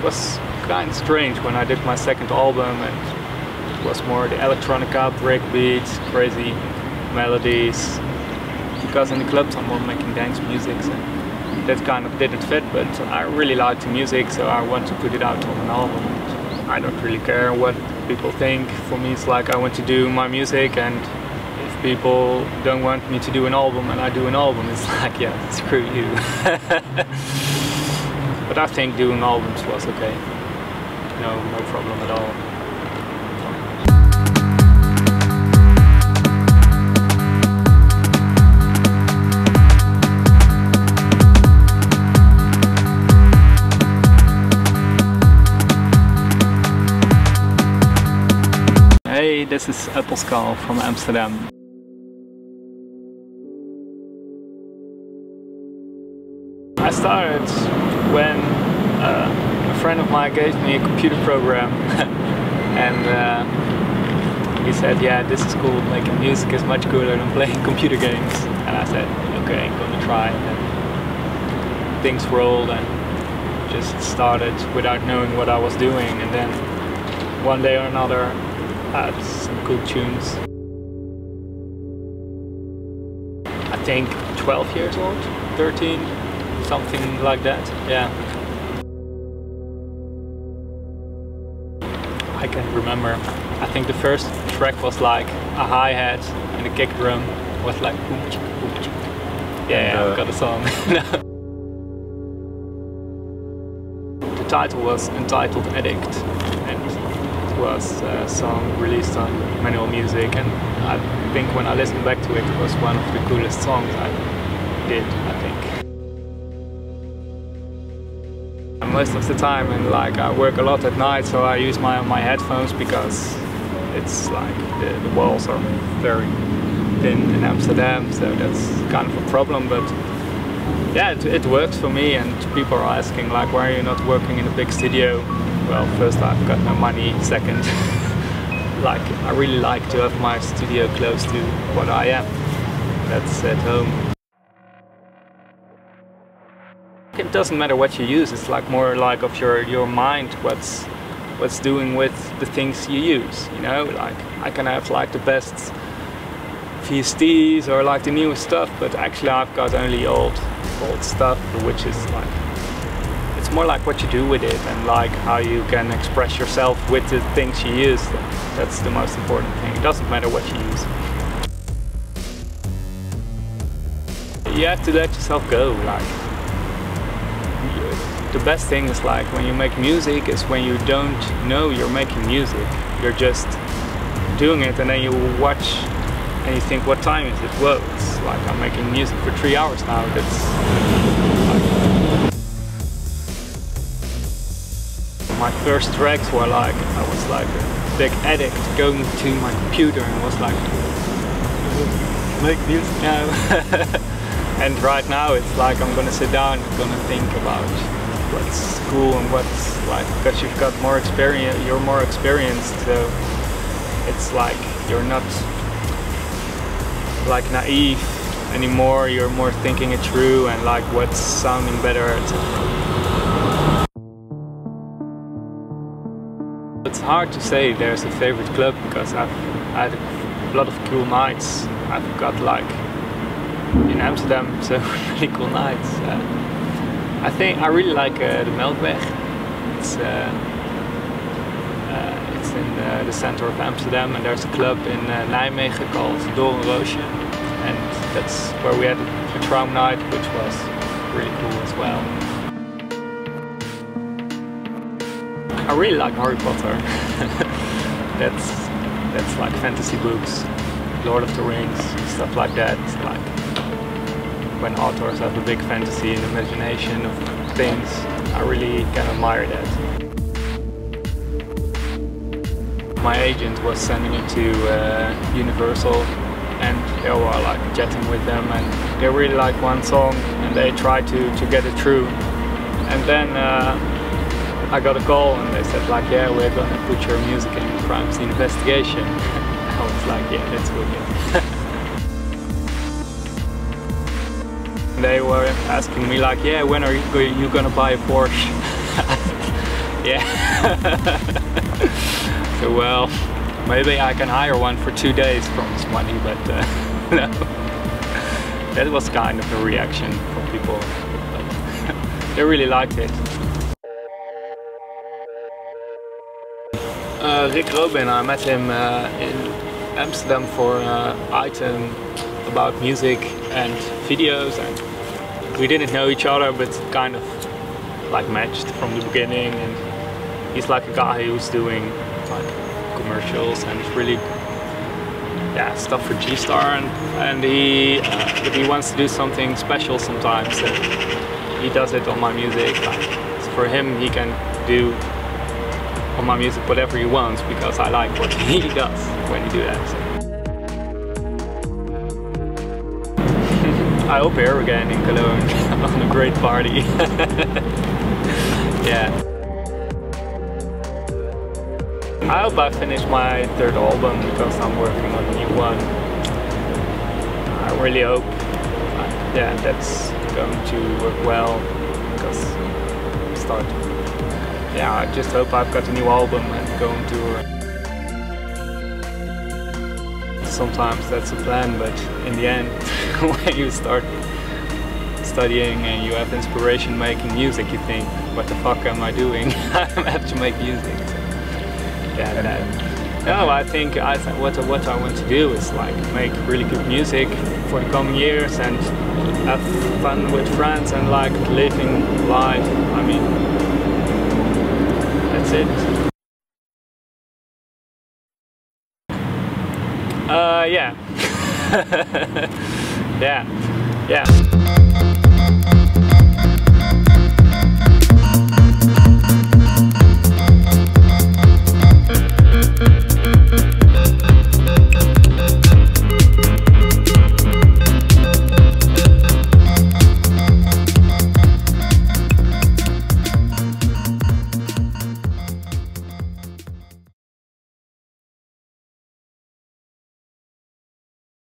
was kind of strange when I did my second album, and it was more the electronica, breakbeats, crazy melodies. Because in the clubs I'm more making dance music, so that kind of didn't fit, but I really like the music, so I want to put it out on an album. I don't really care what people think. For me it's like I want to do my music, and if people don't want me to do an album and I do an album, it's like, yeah, screw you. But I think doing albums was okay. No problem at all. Hey, this is Applescal from Amsterdam. I started when a friend of mine gave me a computer program and he said, yeah, this is cool, making music is much cooler than playing computer games. And I said, okay, I'm gonna try. And things rolled and just started without knowing what I was doing, and then one day or another I had some cool tunes. I think 12 years old, 13, something like that, yeah. I can't remember. I think the first track was like a hi-hat and a kick drum was like boom chicka boom chicka. Yeah, I've got a song. The title was entitled Addict, and it was a song released on Manual Music, and I think when I listened back to it, it was one of the coolest songs I did, I think. Most of the time, and like I work a lot at night, so I use my headphones because it's like the walls are very thin in Amsterdam, so that's kind of a problem. But yeah, it works for me, and people are asking like, why are you not working in a big studio? Well, first I've got no money, second like I really like to have my studio close to what I am. That's at home. It doesn't matter what you use, it's like more like of your mind, what's doing with the things you use, you know? Like I can have like the best VSTs or like the newest stuff, but actually I've got only old stuff, which is like, it's more like what you do with it and like how you can express yourself with the things you use. That's the most important thing. It doesn't matter what you use. You have to let yourself go. Like, the best thing is like when you make music is when you don't know you're making music. You're just doing it, and then you watch and you think, what time is it? Whoa, it's like I'm making music for 3 hours now. That's like... My first tracks were like, I was like a big addict going to my computer and was like, make music now. And right now it's like I'm gonna sit down and gonna think about what's cool and what's like, because you've got more experience, you're more experienced, so it's like you're not like naive anymore, you're more thinking it through and like what's sounding better, etc. It's hard to say there's a favorite club because I've had a lot of cool nights. I've got like in Amsterdam so really cool nights. I think I really like the Melkweg. It's in the center of Amsterdam, and there's a club in Nijmegen called Doornroosje, and that's where we had a Traum night, which was really cool as well. I really like Harry Potter. that's like fantasy books, Lord of the Rings, stuff like that. Like when authors have a big fantasy and imagination of things, I really can admire that. My agent was sending it to Universal, and they were like chatting with them, and they really liked one song, and they tried to get it through. And then I got a call, and they said like, yeah, we're gonna put your music in crime scene investigation. I was like, yeah, that's wicked. They were asking me like, yeah, when are you gonna buy a Porsche? Yeah. So well, maybe I can hire one for 2 days from this money, but no. That was kind of a reaction from people. But they really liked it. Rick Robin, I met him in Amsterdam for an item about music and videos, and we didn't know each other, but kind of like matched from the beginning. And he's like a guy who's doing like commercials and really stuff for G-Star, and he wants to do something special sometimes, so he does it on my music. Like, for him, he can do on my music whatever he wants, because I like what he does when he do that. So. I hope here again in Cologne on a great party. Yeah. I hope I finish my third album, because I'm working on a new one. I really hope that's going to work well, because I just hope I've got a new album and go on tour. Sometimes that's a plan, but in the end, when you start studying and you have inspiration making music, you think, what the fuck am I doing? I have to make music. So, no, I think what I want to do is like make really good music for the coming years and have fun with friends and like living life. I mean, that's it. Yeah. Yeah.